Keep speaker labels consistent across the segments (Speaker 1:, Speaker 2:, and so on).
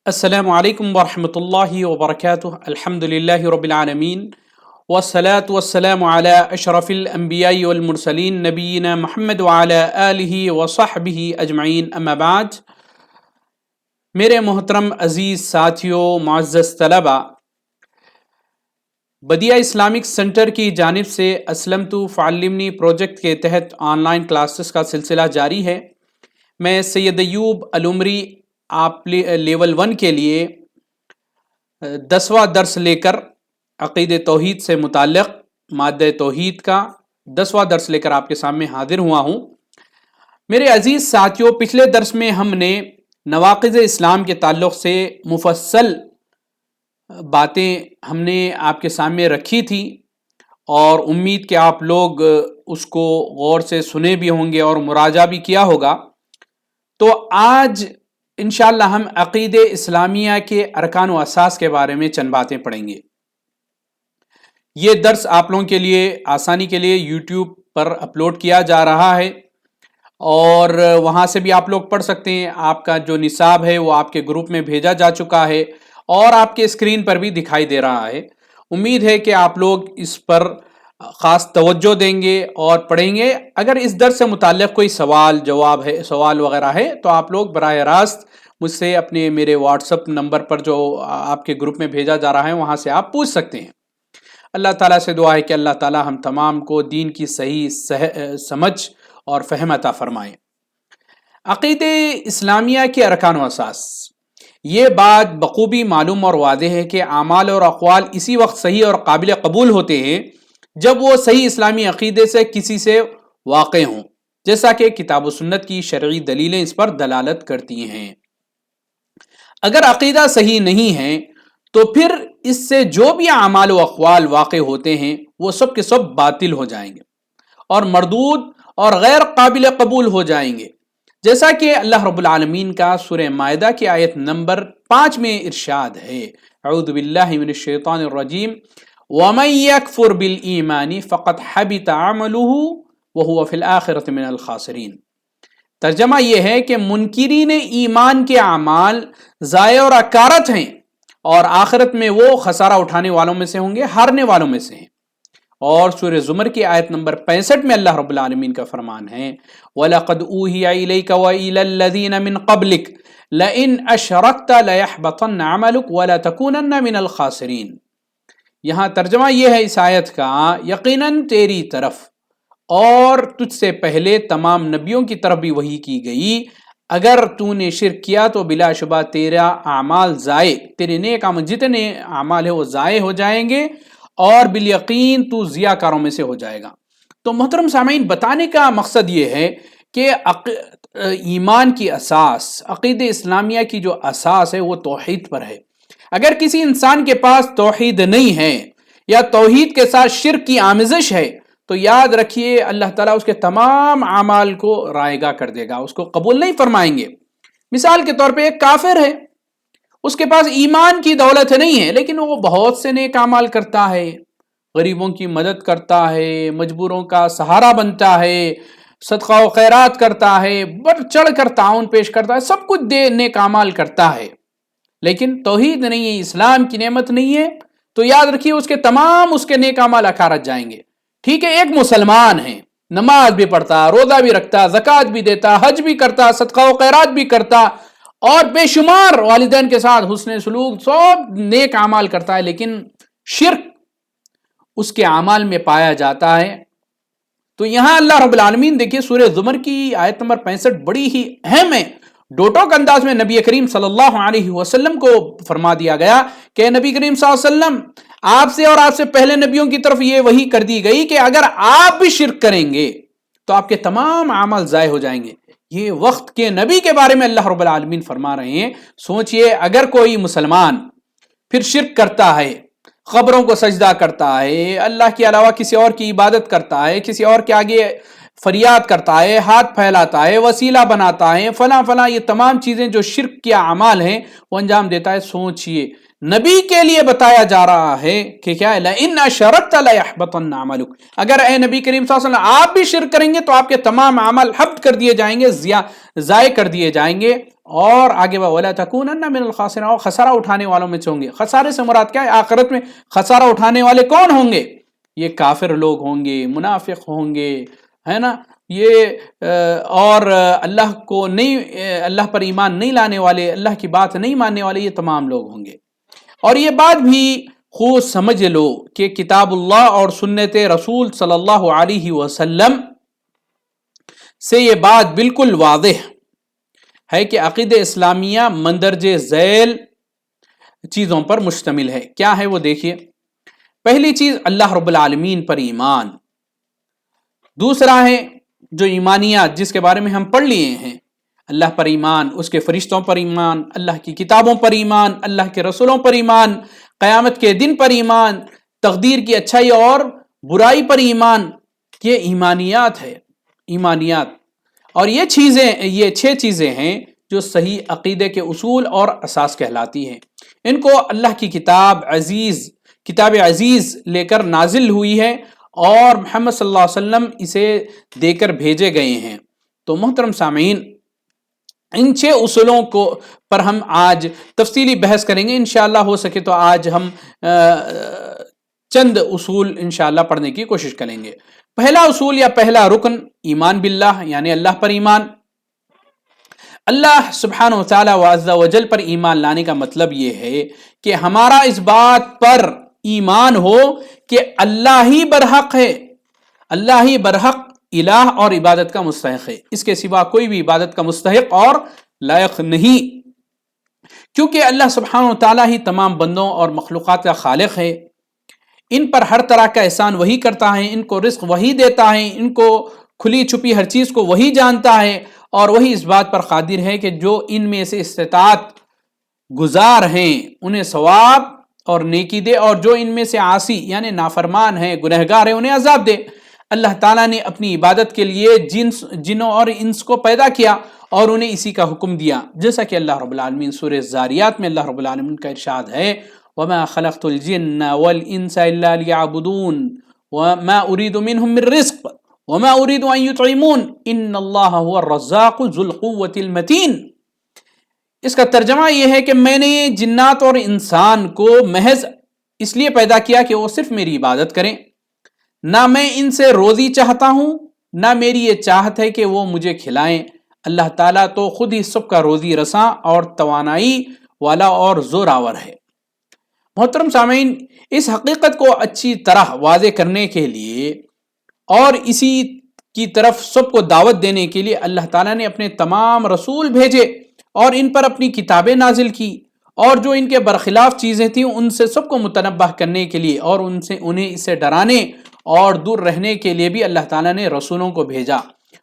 Speaker 1: السلام علیکم ورحمۃ اللہ وبرکاتہ الحمد للہ رب العالمین والصلاة والسلام علی اشرف الانبیاء والمرسلین نبینا محمد وعلی آلہ وصحبہ اجمعین اما بعد۔ میرے محترم عزیز ساتھیوں، معزز طلباء، بدیعہ اسلامک سینٹر کی جانب سے اسلمت فعلمنی پروجیکٹ کے تحت آن لائن کلاسز کا سلسلہ جاری ہے۔ میں سید ایوب العمری آپ لیول 1 کے لیے 10واں درس لے کر عقید توحید سے متعلق مادہ توحید کا 10واں درس لے کر آپ کے سامنے حاضر ہوا ہوں۔ میرے عزیز ساتھیوں، پچھلے درس میں ہم نے نواقض اسلام کے تعلق سے مفصل باتیں ہم نے آپ کے سامنے رکھی تھی، اور امید کہ آپ لوگ اس کو غور سے سنے بھی ہوں گے اور مراجعہ بھی کیا ہوگا۔ تو آج انشاءاللہ ہم عقید اسلامیہ کے ارکان و اساس کے بارے میں چند باتیں پڑھیں گے۔ یہ درس آپ لوگوں کے لیے آسانی کے لیے یوٹیوب پر اپلوڈ کیا جا رہا ہے، اور وہاں سے بھی آپ لوگ پڑھ سکتے ہیں۔ آپ کا جو نصاب ہے وہ آپ کے گروپ میں بھیجا جا چکا ہے اور آپ کے اسکرین پر بھی دکھائی دے رہا ہے۔ امید ہے کہ آپ لوگ اس پر خاص توجہ دیں گے اور پڑھیں گے۔ اگر اس درس سے متعلق کوئی سوال وغیرہ ہے تو آپ لوگ براہ راست مجھ سے اپنے میرے واٹس اپ نمبر پر جو آپ کے گروپ میں بھیجا جا رہا ہے وہاں سے آپ پوچھ سکتے ہیں۔ اللہ تعالیٰ سے دعا ہے کہ اللہ تعالیٰ ہم تمام کو دین کی صحیح سمجھ اور فہم عطا فرمائے۔ عقید اسلامیہ کے ارکان و اساس، یہ بات بخوبی معلوم اور واضح ہے کہ اعمال اور اقوال اسی وقت صحیح اور قابل قبول ہوتے ہیں جب وہ صحیح اسلامی عقیدے سے کسی سے واقع ہوں، جیسا کہ کتاب و سنت کی شرعی دلیلیں اس پر دلالت کرتی ہیں۔ اگر عقیدہ صحیح نہیں ہے تو پھر اس سے جو بھی اعمال و اقوال واقع ہوتے ہیں وہ سب کے سب باطل ہو جائیں گے اور مردود اور غیر قابل قبول ہو جائیں گے، جیسا کہ اللہ رب العالمین کا سورہ مائدہ کی آیت نمبر 5 میں ارشاد ہے، اعوذ باللہ من الشیطان الرجیم وَمَن يَكْفُرْ بِالْإِيمَانِ فَقَدْ حَبِطَ عَمَلُهُ وَهُوَ فِي الْآخِرَةِ مِنَ الْخَاسِرِينَ۔ ترجمہ یہ ہے کہ منکرین ایمان کے اعمال ضائع اور اکارت ہیں، اور آخرت میں وہ خسارہ اٹھانے والوں میں سے ہوں گے، ہارنے والوں میں سے ہیں۔ اور سورہ زمر کی آیت نمبر 65 میں اللہ رب العالمین کا فرمان ہے، وَلَقَدْ أُوحِيَ إِلَيْكَ وَإِلَى الَّذِينَ مِن قَبْلِكَ لَئِنْ أَشْرَكْتَ لَيَحْبَطَنَّ عَمَلُكَ وَلَتَكُونَنَّ مِنَ الْخَاسِرِينَ۔ یہاں ترجمہ یہ ہے اس آیت کا، یقیناً تیری طرف اور تجھ سے پہلے تمام نبیوں کی طرف بھی وحی کی گئی، اگر تو نے شرک کیا تو بلا شبہ تیرا اعمال ضائع، تیرے نیک اعمال جتنے اعمال ہیں وہ ضائع ہو جائیں گے اور بالیقین تو ضیاء کاروں میں سے ہو جائے گا۔ تو محترم سامعین، بتانے کا مقصد یہ ہے کہ ایمان کی اساس، عقید اسلامیہ کی جو اساس ہے وہ توحید پر ہے۔ اگر کسی انسان کے پاس توحید نہیں ہے یا توحید کے ساتھ شرک کی آمیزش ہے تو یاد رکھیے اللہ تعالیٰ اس کے تمام اعمال کو رائگاں کر دے گا، اس کو قبول نہیں فرمائیں گے۔ مثال کے طور پہ ایک کافر ہے، اس کے پاس ایمان کی دولت نہیں ہے لیکن وہ بہت سے نیک اعمال کرتا ہے، غریبوں کی مدد کرتا ہے، مجبوروں کا سہارا بنتا ہے، صدقہ و خیرات کرتا ہے، بڑھ چڑھ کر تعاون پیش کرتا ہے، سب کچھ نیک اعمال کرتا ہے، لیکن توحید نہیں ہے، اسلام کی نعمت نہیں ہے، تو یاد رکھیے اس کے تمام اس کے نیک اعمال اکارت جائیں گے۔ ٹھیک ہے، ایک مسلمان ہے، نماز بھی پڑھتا، روزہ بھی رکھتا، زکوٰۃ بھی دیتا، حج بھی کرتا، صدقہ و خیرات بھی کرتا، اور بے شمار والدین کے ساتھ حسن سلوک، سب نیک اعمال کرتا ہے، لیکن شرک اس کے اعمال میں پایا جاتا ہے۔ تو یہاں اللہ رب العالمین دیکھیے سورہ زمر کی آیت نمبر 65 بڑی ہی اہم ہے، ڈوٹوک انداز میں نبی کریم صلی اللہ علیہ وسلم کو فرما دیا گیا کہ نبی کریم صلی اللہ علیہ وسلم، آپ سے اور آپ سے پہلے نبیوں کی طرف یہ وحی کر دی گئی کہ اگر آپ بھی شرک کریں گے تو آپ کے تمام اعمال ضائع ہو جائیں گے۔ یہ وقت کے نبی کے بارے میں اللہ رب العالمین فرما رہے ہیں۔ سوچئے اگر کوئی مسلمان پھر شرک کرتا ہے، قبروں کو سجدہ کرتا ہے، اللہ کے علاوہ کسی اور کی عبادت کرتا ہے، کسی اور کے آگے فریاد کرتا ہے، ہاتھ پھیلاتا ہے، وسیلہ بناتا ہے، فلاں فلاں، یہ تمام چیزیں جو شرک کے اعمال ہیں وہ انجام دیتا ہے، سوچئے نبی کے لیے بتایا جا رہا ہے کہ کیا لئن اشرکت لیحبطن عملک، اگر اے نبی کریم صلی اللہ علیہ وسلم آپ بھی شرک کریں گے تو آپ کے تمام عمل حبط کر دیے جائیں گے، ضائع کر دیے جائیں گے، اور آگے ولا تکونن من الخاسرین، اور خسارہ اٹھانے والوں میں سے ہوں گے۔ خسارے سے مراد کیا ہے؟ آخرت میں خسارہ اٹھانے والے کون ہوں گے؟ یہ کافر لوگ ہوں گے، منافق ہوں گے، ہے نا، یہ اور اللہ کو نہیں، اللہ پر ایمان نہیں لانے والے، اللہ کی بات نہیں ماننے والے، یہ تمام لوگ ہوں گے۔ اور یہ بات بھی خوب سمجھ لو کہ کتاب اللہ اور سنت رسول صلی اللہ علیہ وسلم سے یہ بات بالکل واضح ہے کہ عقیدہ اسلامیہ مندرجہ ذیل چیزوں پر مشتمل ہے۔ کیا ہے وہ دیکھیے، پہلی چیز اللہ رب العالمین پر ایمان، دوسرا ہے جو ایمانیات جس کے بارے میں ہم پڑھ لیے ہیں، اللہ پر ایمان، اس کے فرشتوں پر ایمان، اللہ کی کتابوں پر ایمان، اللہ کے رسولوں پر ایمان، قیامت کے دن پر ایمان، تقدیر کی اچھائی اور برائی پر ایمان، یہ ایمانیات ہے، ایمانیات۔ اور یہ چیزیں، یہ 6 چیزیں ہیں جو صحیح عقیدے کے اصول اور اساس کہلاتی ہیں۔ ان کو اللہ کی کتاب عزیز لے کر نازل ہوئی ہے، اور محمد صلی اللہ علیہ وسلم اسے دے کر بھیجے گئے ہیں۔ تو محترم سامعین، ان 6 اصولوں پر ہم آج تفصیلی بحث کریں گے انشاءاللہ۔ ہو سکے تو آج ہم چند اصول انشاءاللہ پڑھنے کی کوشش کریں گے۔ پہلا اصول یا پہلا رکن ایمان باللہ، یعنی اللہ پر ایمان۔ اللہ سبحانہ وتعالی وعز وجل پر ایمان لانے کا مطلب یہ ہے کہ ہمارا اس بات پر ایمان ہو کہ اللہ ہی برحق ہے، اللہ ہی برحق الہ اور عبادت کا مستحق ہے، اس کے سوا کوئی بھی عبادت کا مستحق اور لائق نہیں، کیونکہ اللہ سبحانہ وتعالی ہی تمام بندوں اور مخلوقات کا خالق ہے۔ ان پر ہر طرح کا احسان وہی کرتا ہے، ان کو رزق وہی دیتا ہے، ان کو کھلی چھپی ہر چیز کو وہی جانتا ہے، اور وہی اس بات پر قادر ہے کہ جو ان میں سے استطاعت گزار ہیں انہیں ثواب اور نیکی دے، اور جو ان میں سے عاصی یعنی نافرمان ہیں، گنہگار ہیں، انہیں عذاب دے۔ اللہ تعالیٰ نے اپنی عبادت کے لیے جنوں اور انس کو پیدا کیا اور انہیں اسی کا حکم دیا، جیسا کہ اللہ رب العالمین سورہ الذاریات میں اللہ رب العالمین کا ارشاد ہے، وَمَا خَلَقْتُ الْجِنَّ وَالْإِنسَ إِلَّا لِيَعْبُدُونَ وَمَا أُرِيدُ مِنْهُمْ مِنْ رِزْقٍ وَمَا أُرِيدُ أَنْ يُطْعِمُونَ إِنَّ اللَّهَ هُوَ الرَّزَّاقُ ذُو الْقُوَّةِ الْمَتِينُ۔ اس کا ترجمہ یہ ہے کہ میں نے جنات اور انسان کو محض اس لیے پیدا کیا کہ وہ صرف میری عبادت کریں، نہ میں ان سے روزی چاہتا ہوں، نہ میری یہ چاہت ہے کہ وہ مجھے کھلائیں۔ اللہ تعالیٰ تو خود ہی سب کا روزی رساں اور توانائی والا اور زوراور ہے۔ محترم سامعین، اس حقیقت کو اچھی طرح واضح کرنے کے لیے اور اسی کی طرف سب کو دعوت دینے کے لیے اللہ تعالیٰ نے اپنے تمام رسول بھیجے اور ان پر اپنی کتابیں نازل کی، اور جو ان کے برخلاف چیزیں تھیں ان سے سب کو متنبہ کرنے کے لیے اور انہیں اس سے ڈرانے اور دور رہنے کے لیے بھی اللہ تعالیٰ نے رسولوں کو بھیجا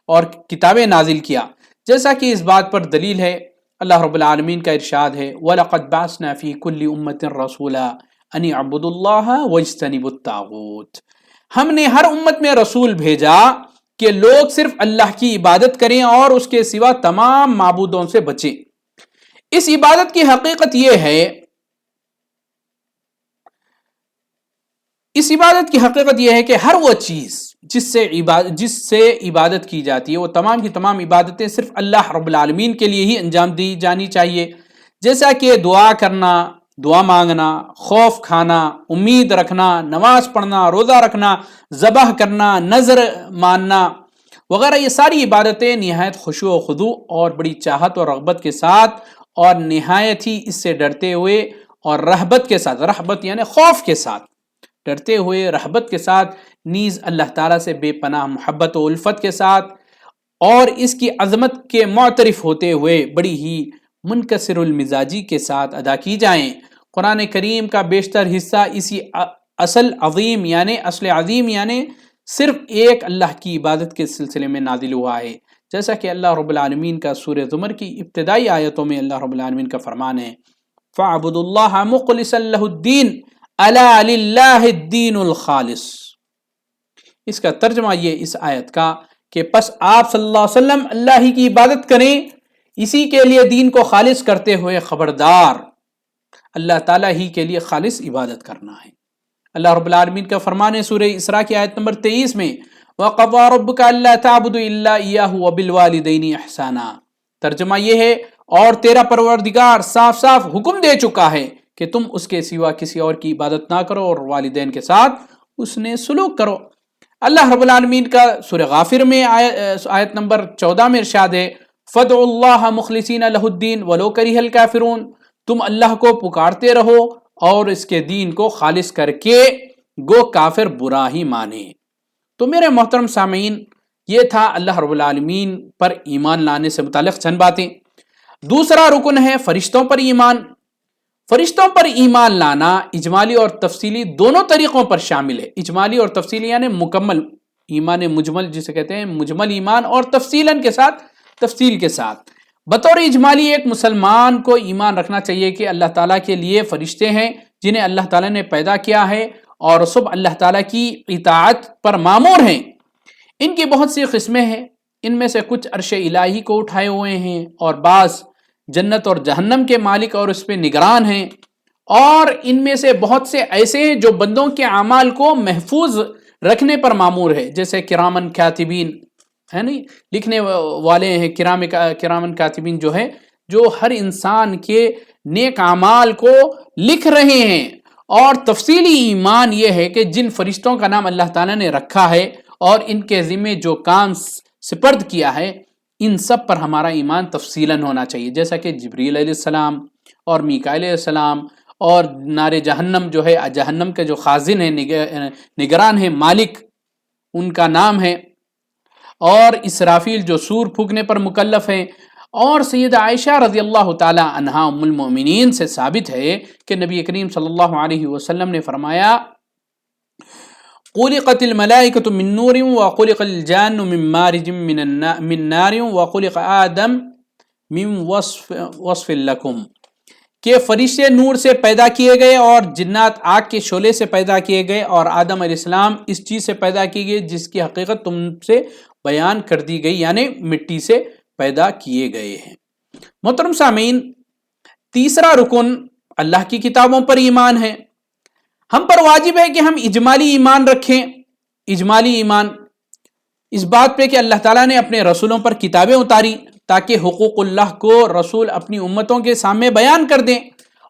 Speaker 1: اور کتابیں نازل کیا، جیسا کہ اس بات پر دلیل ہے اللہ رب العالمین کا ارشاد ہے، وَلَقَدْ بَعَثْنَا فِي كُلِّ أُمَّةٍ رَسُولًا أَنِ اعْبُدُوا اللَّهَ وَاجْتَنِبُوا الطَّاغُوتَ۔ ہم نے ہر امت میں رسول بھیجا کہ لوگ صرف اللہ کی عبادت کریں اور اس کے سوا تمام معبودوں سے بچیں۔ اس عبادت کی حقیقت یہ ہے، کہ ہر وہ چیز جس سے عبادت کی جاتی ہے، وہ تمام کی تمام عبادتیں صرف اللہ رب العالمین کے لیے ہی انجام دی جانی چاہیے، جیسا کہ دعا کرنا، دعا مانگنا، خوف کھانا، امید رکھنا، نماز پڑھنا، روزہ رکھنا، ذبح کرنا، نذر ماننا وغیرہ۔ یہ ساری عبادتیں نہایت خشوع و خضوع اور بڑی چاہت اور رغبت کے ساتھ اور نہایت ہی اس سے ڈرتے ہوئے اور رہبت کے ساتھ، رہبت یعنی خوف کے ساتھ، ڈرتے ہوئے رہبت کے ساتھ، نیز اللہ تعالیٰ سے بے پناہ محبت و الفت کے ساتھ اور اس کی عظمت کے معترف ہوتے ہوئے بڑی ہی منکسر المزاجی کے ساتھ ادا کی جائیں۔ قرآن کریم کا بیشتر حصہ اسی اصل عظیم یعنی صرف ایک اللہ کی عبادت کے سلسلے میں نازل ہوا ہے، جیسا کہ اللہ رب العالمین کا سورہ زمر کی ابتدائی آیتوں میں اللہ رب العالمین کا فرمان ہے، فَاعْبُدُوا اللَّهَ مُخْلِصًا لَهُ الدِّينَ أَلَا لِلَّهِ الدِّينُ الْخَالِصُ۔ اس کا ترجمہ یہ اس آیت کا کہ پس آپ صلی اللہ علیہ وسلم اللہ ہی کی عبادت کریں، اسی کے لیے دین کو خالص کرتے ہوئے خبردار، اللہ تعالیٰ ہی کے لیے خالص عبادت کرنا ہے۔ اللہ رب العالمین کا فرمان ہے سورہ اسراء کی آیت نمبر 23 میں، وَقَضَىٰ رَبُّكَ أَلَّا تَعْبُدُوا إِلَّا إِيَّاهُ وَبِالْوَالِدَيْنِ إِحْسَانًا۔ ترجمہ یہ ہے، اور تیرا پروردگار صاف صاف حکم دے چکا ہے کہ تم اس کے سوا کسی اور کی عبادت نہ کرو اور والدین کے ساتھ اس نے سلوک کرو۔ اللہ رب العالمین کا سورہ غافر میں آیت نمبر 14 میں ارشاد ہے، فَادْعُوا اللَّهَ مُخْلِصِينَ لَهُ الدِّينَ وَلَوْ كَرِهَ الْكَافِرُونَ۔ تم اللہ کو پکارتے رہو اور اس کے دین کو خالص کر کے، گو کافر برا ہی مانے۔ تو میرے محترم سامعین، یہ تھا اللہ رب العالمین پر ایمان لانے سے متعلق چند باتیں۔ دوسرا رکن ہے فرشتوں پر ایمان۔ فرشتوں پر ایمان لانا اجمالی اور تفصیلی دونوں طریقوں پر شامل ہے۔ اجمالی اور تفصیلی یعنی مکمل ایمان مجمل جسے کہتے ہیں، مجمل ایمان، اور تفصیل کے ساتھ۔ بطور اجمالی ایک مسلمان کو ایمان رکھنا چاہیے کہ اللہ تعالیٰ کے لیے فرشتے ہیں جنہیں اللہ تعالیٰ نے پیدا کیا ہے اور سب اللہ تعالیٰ کی اطاعت پر مامور ہیں۔ ان کی بہت سی قسمیں ہیں، ان میں سے کچھ عرش الہی کو اٹھائے ہوئے ہیں اور بعض جنت اور جہنم کے مالک اور اس پہ نگران ہیں، اور ان میں سے بہت سے ایسے ہیں جو بندوں کے اعمال کو محفوظ رکھنے پر مامور ہے، جیسے کرامن کاتبین ہے نہیں، لکھنے والے ہیں، کرامن کاتبین جو ہے، جو ہر انسان کے نیک اعمال کو لکھ رہے ہیں۔ اور تفصیلی ایمان یہ ہے کہ جن فرشتوں کا نام اللہ تعالیٰ نے رکھا ہے اور ان کے ذمے جو کام سپرد کیا ہے، ان سب پر ہمارا ایمان تفصیلاً ہونا چاہیے، جیسا کہ جبریل علیہ السلام اور میکائیل علیہ السلام، اور نار جہنم جو ہے، جہنم کے جو خازن ہیں، نگران ہیں، مالک ان کا نام ہے، اور اسرافیل جو سور پھونکنے پر مکلف ہیں۔ اور سیدہ عائشہ رضی اللہ تعالی عنہا ام المؤمنین سے ثابت ہے کہ نبی کریم صلی اللہ علیہ وسلم نے فرمایا، خلقت الملائکۃ من نور وخلق الجان من مارج من نار وخلق آدم من وصف لکم، کہ فرشتے نور سے پیدا کیے گئے اور جنات آگ کے شعلے سے پیدا کیے گئے، اور آدم علیہ السلام اس چیز سے پیدا کی گئی جس کی حقیقت تم سے بیان کر دی گئی، یعنی مٹی سے پیدا کیے گئے ہیں۔ محترم سامعین، تیسرا رکن اللہ کی کتابوں پر ایمان ہے۔ ہم پر واجب ہے کہ ہم اجمالی ایمان رکھیں۔ اجمالی ایمان اس بات پہ کہ اللہ تعالیٰ نے اپنے رسولوں پر کتابیں اتاری تاکہ حقوق اللہ کو رسول اپنی امتوں کے سامنے بیان کر دیں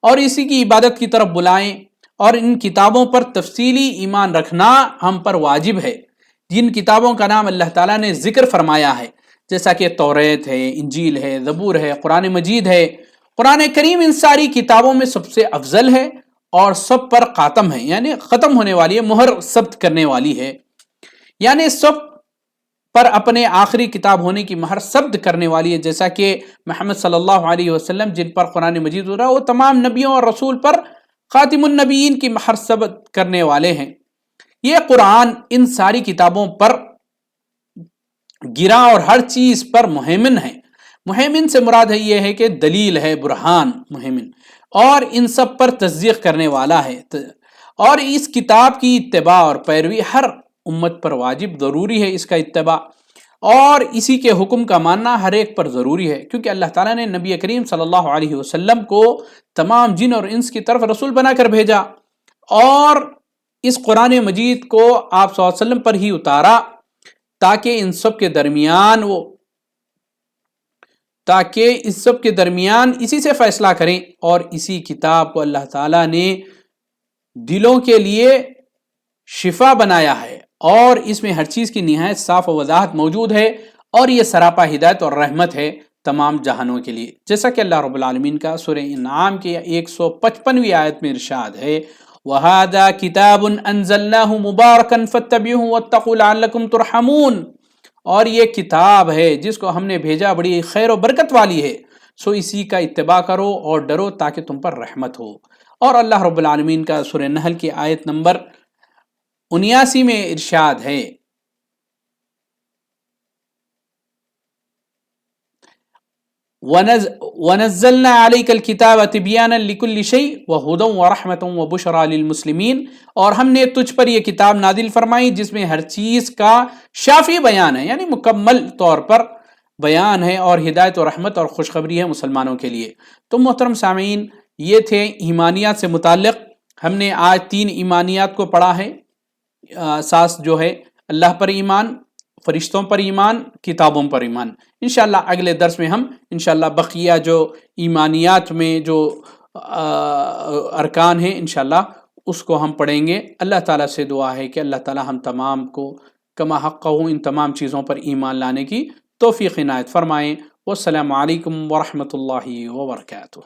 Speaker 1: اور اسی کی عبادت کی طرف بلائیں، اور ان کتابوں پر تفصیلی ایمان رکھنا ہم پر واجب ہے، جن کتابوں کا نام اللہ تعالیٰ نے ذکر فرمایا ہے، جیسا کہ توریت ہے، انجیل ہے، زبور ہے، قرآن مجید ہے۔ قرآن کریم ان ساری کتابوں میں سب سے افضل ہے اور سب پر خاتم ہے، یعنی ختم ہونے والی ہے، مہر ثبت کرنے والی ہے، یعنی سب پر اپنے آخری کتاب ہونے کی مہر ثبت کرنے والی ہے، جیسا کہ محمد صلی اللہ علیہ وسلم جن پر قرآن مجید ہو رہا ہے وہ تمام نبیوں اور رسول پر خاتم النبیین کی مہر ثبت کرنے والے ہیں۔ یہ قرآن ان ساری کتابوں پر گرا اور ہر چیز پر مہیمن ہے۔ مہیمن سے مراد ہے یہ ہے کہ دلیل ہے، برہان، مہیمن، اور ان سب پر تصدیق کرنے والا ہے، اور اس کتاب کی اتباع اور پیروی ہر امت پر واجب ضروری ہے، اس کا اتباع اور اسی کے حکم کا ماننا ہر ایک پر ضروری ہے، کیونکہ اللہ تعالیٰ نے نبی کریم صلی اللہ علیہ وسلم کو تمام جن اور انس کی طرف رسول بنا کر بھیجا، اور اس قرآن مجید کو آپ صلی اللہ علیہ وسلم پر ہی اتارا تاکہ ان سب کے درمیان اسی سے فیصلہ کریں، اور اسی کتاب کو اللہ تعالیٰ نے دلوں کے لیے شفا بنایا ہے، اور اس میں ہر چیز کی نہایت صاف و وضاحت موجود ہے، اور یہ سراپا ہدایت اور رحمت ہے تمام جہانوں کے لیے، جیسا کہ اللہ رب العالمین کا سورہ انعام کی 155ویں آیت میں ارشاد ہے، وَهَذَا كِتَابٌ أَنزَلْنَاهُ مُبَارَكًا فَاتَّبِعُوهُ وَاتَّقُوا لَعَلَّكُمْ تُرْحَمُونَ، اور یہ کتاب ہے جس کو ہم نے بھیجا بڑی خیر و برکت والی ہے، سو اسی کا اتباع کرو اور ڈرو تاکہ تم پر رحمت ہو۔ اور اللہ رب العالمین کا سورہ نحل کی آیت نمبر 79 میں ارشاد ہے، وَنَزَّلْنَا عَلَيْكَ الْكِتَابَ تِبْيَانًا لِكُلِّ شَيْءٍ وَهُدًى وَرَحْمَةً وَبُشْرَى لِلْمُسْلِمِينَ، اور ہم نے تجھ پر یہ کتاب نازل فرمائی جس میں ہر چیز کا شافی بیان ہے، یعنی مکمل طور پر بیان ہے، اور ہدایت و رحمت اور خوشخبری ہے مسلمانوں کے لیے۔ تو محترم سامعین، یہ تھے ایمانیات سے متعلق. ہم نے آج 3 ایمانیات کو پڑھا ہے. اساس جو ہے اللہ پر ایمان، فرشتوں پر ایمان، کتابوں پر ایمان. انشاءاللہ اگلے درس میں ہم انشاءاللہ بقیہ جو ایمانیات میں جو ارکان ہیں انشاءاللہ اس کو ہم پڑھیں گے. اللہ تعالیٰ سے دعا ہے کہ اللہ تعالیٰ ہم تمام کو کما حق ان تمام چیزوں پر ایمان لانے کی توفیق عنایت فرمائیں. والسلام علیکم ورحمۃ اللہ وبرکاتہ.